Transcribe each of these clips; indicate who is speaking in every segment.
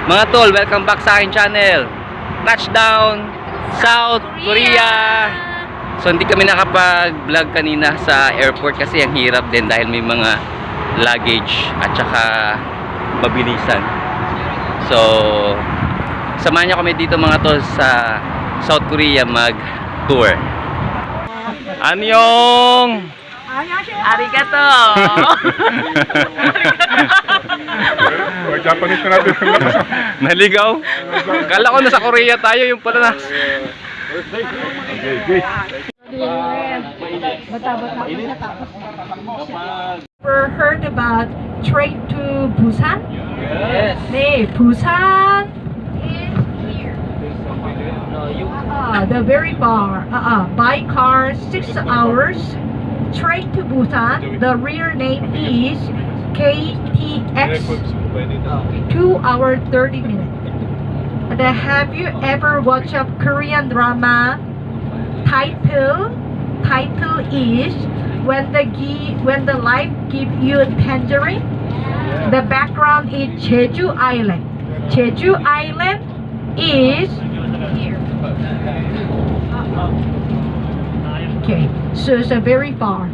Speaker 1: Mga tol, welcome back sa aking channel. Touchdown, South Korea. So hindi kami nakapag-vlog kanina sa airport kasi ang hirap din dahil may mga luggage at saka mabilisan. So samahan niyo kami dito mga tol sa South Korea mag-tour. Annyeong!
Speaker 2: Arigato!
Speaker 3: Japanese na natin.
Speaker 1: Naligaw? Kala ko nasa Korea tayo, yung pala na.
Speaker 2: Ever heard about train to Busan?
Speaker 1: Yes.
Speaker 2: 네, Busan is here. The very far. By car 6 hours. Train to Busan. The real name is KTX. 2 hours 30 minutes. And have you ever watched a Korean drama? Title is when the life give you tangerine. The background is Jeju Island. Jeju Island is here. Okay, so it's very far.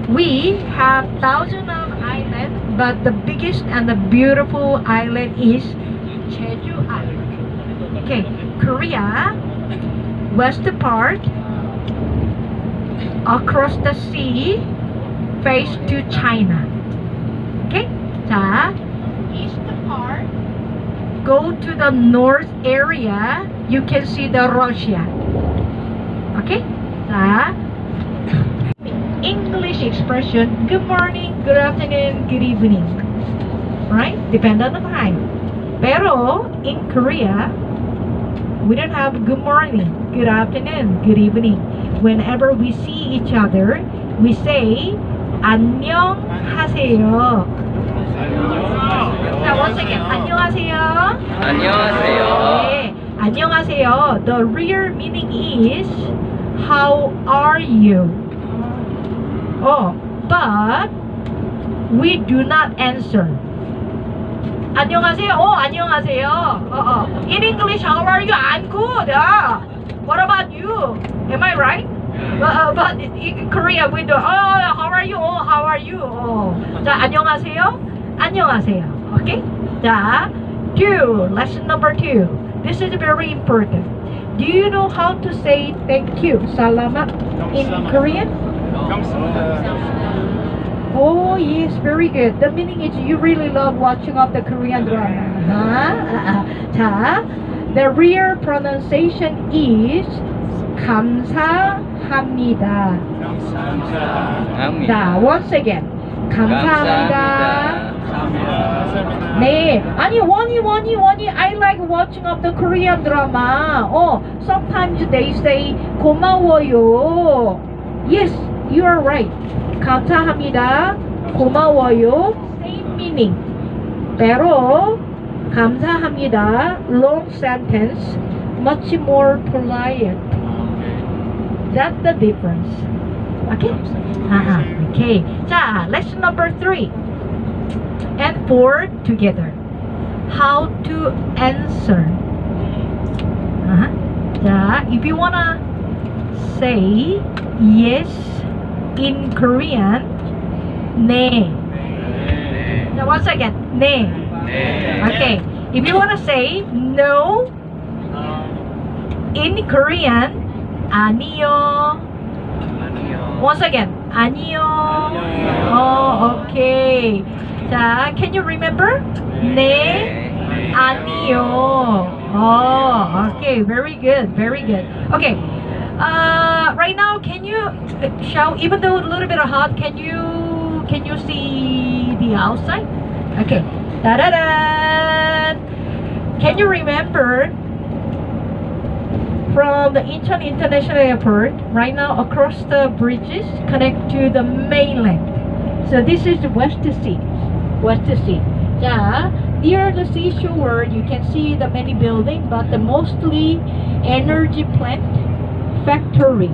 Speaker 2: We have thousands of islands, but the biggest and the beautiful island is Jeju Island. Okay, Korea, west part, across the sea, face to China. Okay, 자, east part, go to the north area, you can see the Russia. Okay, 자, English expression, good morning, good afternoon, good evening. Right? Depend on the time. Pero, in Korea, we don't have good morning, good afternoon, good evening. Whenever we see each other, we say, 안녕하세요. Now, once again, 안녕하세요.
Speaker 1: 안녕하세요.
Speaker 2: 네, 안녕하세요. The real meaning is, how are you? Oh, but we do not answer. 안녕하세요. Oh, 안녕하세요. In English, how are you? I'm good. What about you? Am I right? But in Korea, we do. Oh, how are you? Oh, how are you? Oh. 자, 안녕하세요. 안녕하세요. Okay? 자, lesson number 2. This is very important. Do you know how to say thank you, salamat, in Korean? Oh yes, very good. The meaning is you really love watching of the Korean drama. 자, the real pronunciation is 감사합니다. 자, once again, 감사합니다. 네, 아니 원이 I like watching of the Korean drama. Sometimes they say 고마워요. Yes, you are right. 감사합니다, 고마워요, same meaning. Pero 감사합니다, long sentence, much more polite. That's the difference. Okay? Okay. 자, lesson number 3 and 4 together. How to answer. 자, if you wanna say yes in Korean, 네. Now once again, 네. Okay. If you wanna say no in Korean, 아니요. Once again, 아니요. Oh, okay. 자, can you remember? 네, 아니요. Oh, okay. Very good. Very good. Okay. Right now, can you shout? Even though a little bit hot, can you see the outside? Okay. Da da da. Can you remember from the Incheon International Airport? Right now, across the bridges connect to the mainland. So this is the West Sea. West Sea. Yeah. Near the seashore, you can see the many buildings, but the mostly energy plant, factory.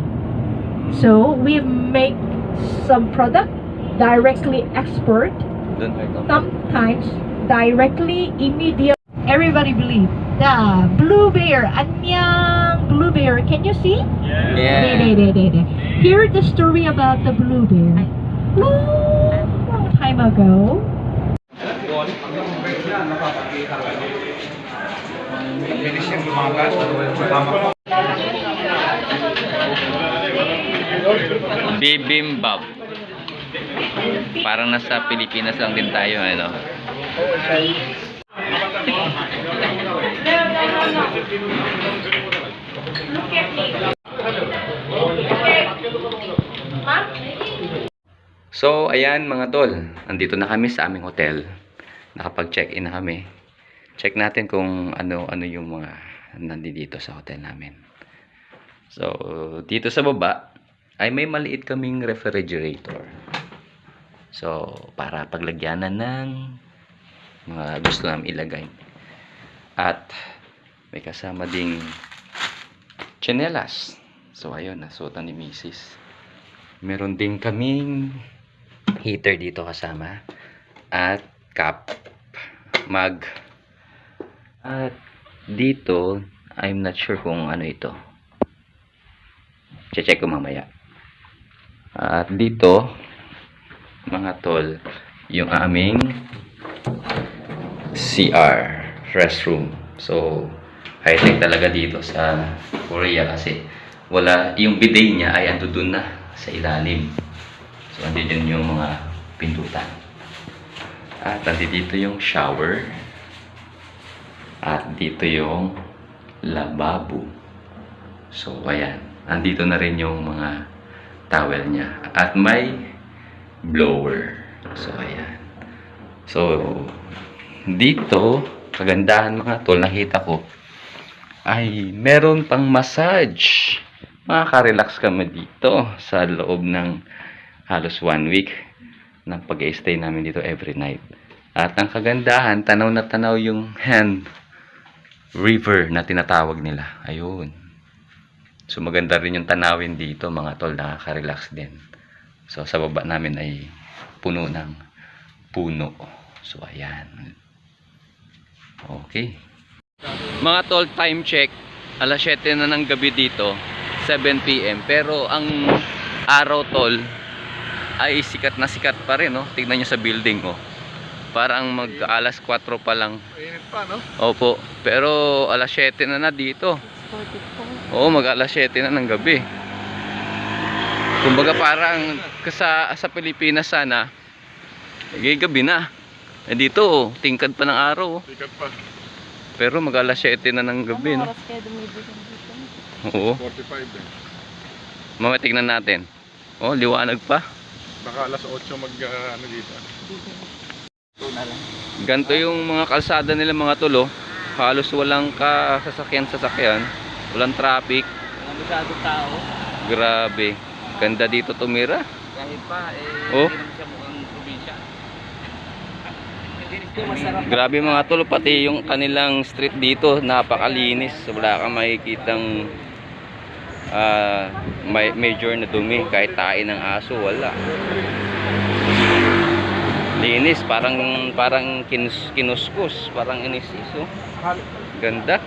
Speaker 2: So we make some product directly export, sometimes directly immediate everybody believe. The blue bear. Anyang blue bear. Can you see?
Speaker 1: Yeah.
Speaker 2: Hear the story about the blue bear. Long time ago.
Speaker 1: Bibimbap. Parang nasa Pilipinas lang din tayo, ano? So, ayan mga tol. Andito na kami sa aming hotel. Nakapag-check-in na kami. Check natin kung ano yung mga nandito sa hotel namin. So, dito sa baba ay may maliit kaming refrigerator. So, para paglagyanan ng mga gusto namin ilagay. At may kasama ding tsinelas. So, ayun, nasuotan ni Mrs. Meron din kaming heater dito kasama. At cup, mug. At dito, I'm not sure kung ano ito. Check ko mamaya. At dito, mga tol, yung aming CR, restroom. So, high-tech talaga dito sa Korea kasi wala, yung bidet niya ay ando dun na sa ilalim. So, andito yung mga pintutan. At andito yung shower. At dito yung lababo. So, ayan. Andito na rin yung mga towel niya. At may blower. So, ayan. So, dito, kagandahan mga tol, nakita ko, ay meron pang massage. Makaka-relax kami dito sa loob ng halos 1 week ng pag-stay namin dito every night. At ang kagandahan, tanaw na tanaw yung hand river na tinatawag nila. Ayun. So maganda rin yung tanawin dito mga tol, nakaka-relax din. So sa baba namin ay puno ng puno. So ayan. Okay. Mga tol, time check. Alas 7 na ng gabi dito. 7 PM. Pero ang araw tol ay sikat na sikat pa rin, no? Tignan nyo sa building, oh. Parang mag alas 4 pa lang.
Speaker 3: Init pa, no?
Speaker 1: Opo. Pero alas 7 na dito. Oo, mag alas 7 na ng gabi. Kumbaga parang sa Pilipinas sana gabi na. Eh dito, oh, tingkad pa ng araw.
Speaker 3: Sikat pa.
Speaker 1: Pero mag alas 7 na ng gabi, no? Oo.
Speaker 3: 45 eh.
Speaker 1: Mamaya tignan natin. Oh, liwanag pa.
Speaker 3: Baka alas 8 ano dito.
Speaker 1: Ganto yung mga kalsada nila mga tol, oh. Halos walang sasakyan. Walang traffic.
Speaker 4: Walang masyadong tao.
Speaker 1: Grabe. Ganda dito tumira.
Speaker 4: Kahit pa,
Speaker 1: Oh.
Speaker 4: hindi naman siya mukhang probinsya. Ito masarap.
Speaker 1: Grabe mga tol, pati yung kanilang street dito, napakalinis. Wala kang makikitang may major na dumi. Kahit tain ng aso, wala. Linis, parang kinuskus, parang inisis, oh. Ganda.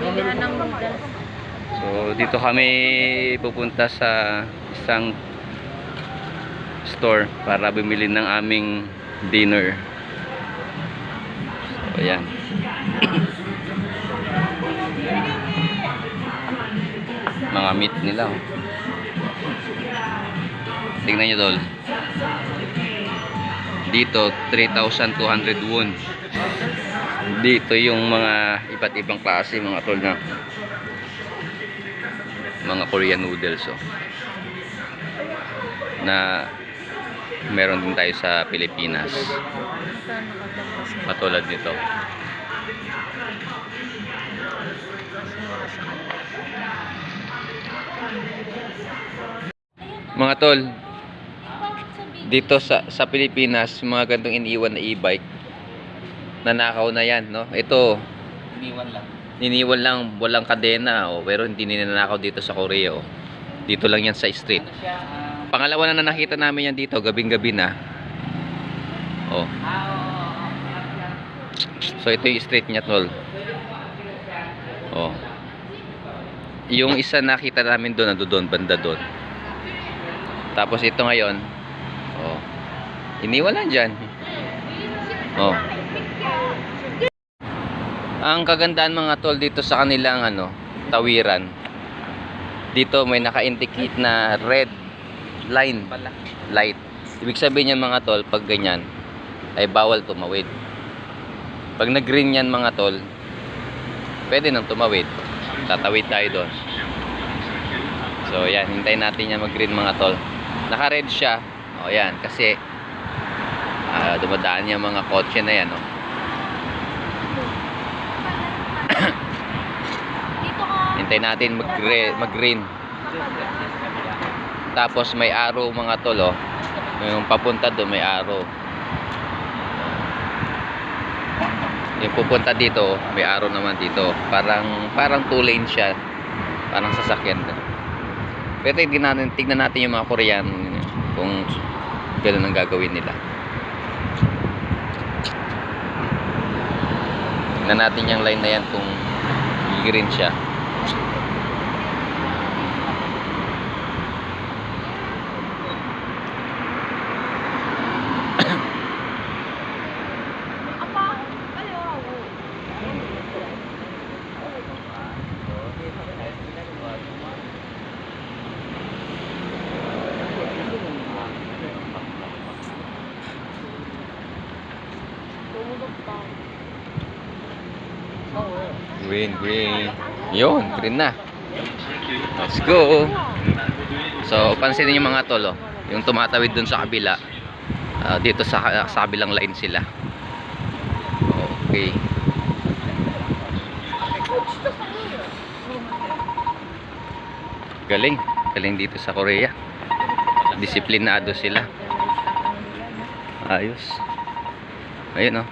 Speaker 5: Bilihan ng noodles.
Speaker 1: So dito kami pupunta sa isang store para bumili ng aming dinner. So ayan. Mga meat nila, oh. Tingnan nyo tol. Dito 3,200 won. Dito yung mga iba't ibang klase mga tol na mga Korean noodles, oh. Na meron din tayo sa Pilipinas. Katulad nito. Mga tol, dito sa Pilipinas, mga gantong iniwan na e-bike, nanakaw na yan, no? Ito, iniwan lang, walang kadena, oh, pero hindi ninanakaw dito sa Korea, oh. Dito lang yan sa street. Pangalawa na nakita namin yan dito, gabing-gabi na. Oh. So ito yung street niya, tol. Oh. Yung isa nakita namin doon, doon banda doon. Tapos ito ngayon, oh. Iniwan lang dyan. Oh. Ang kagandaan mga tol dito sa kanilang tawiran. Dito may naka-indicate na red line light. Ibig sabihin yan mga tol, pag ganyan ay bawal tumawid. Pag nag-green yan mga tol, pwede nang tumawid. Tatawid tayo doon. So yan, hintayin natin yan mag-green mga tol. Naka-red siya. O yan, kasi dumadaan yung mga kotse na yan. Hintayin natin mag-green. Tapos may arrow mga tol. Yung papunta doon may arrow. Yung pupunta dito, may arrow naman dito. Parang two lane siya. Parang sasakyan. Pero tignan natin yung mga Koreano kung gano'n ang gagawin nila. Tignan natin yung line na yan kung green siya. Green. Yun, green na. Let's go. So, pansinin yung mga tol, yung tumatawid dun sa kabila. Dito sa kabilang line sila. Okay. Galing dito sa Korea. Disiplinado sila. Ayos. Ayun,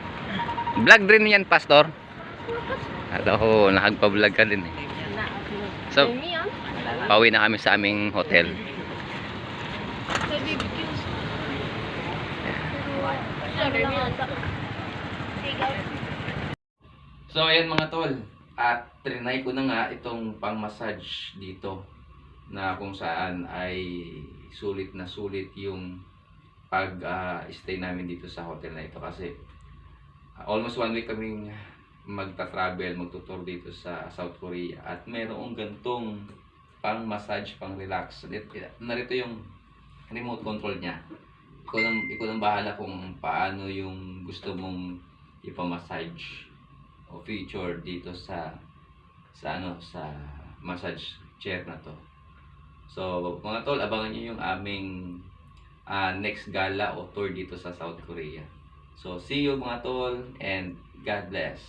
Speaker 1: vlog rin yan, pastor. Ako, nakagpa-vlog ka din eh. So, pauwi na kami sa aming hotel. So, ayan mga tol. At trinay ko na nga itong pang-massage dito. Na kung saan ay sulit na sulit yung pag-stay namin dito sa hotel na ito. Kasi almost 1 week kaming magta-travel, magtutour dito sa South Korea. At mayroong gantong pang-massage, pang-relax. Narito yung remote control niya. Ikaw nang bahala kung paano yung gusto mong ipamassage o feature dito sa massage chair na to. So mga tol, abangan niyo yung aming next gala o tour dito sa South Korea. So see you mga tol, and God bless.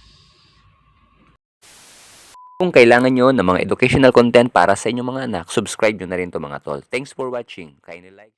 Speaker 5: Kung kailangan nyo ng mga educational content para sa inyong mga anak, subscribe nyo na rin to mga tol. Thanks for watching. Kindly like.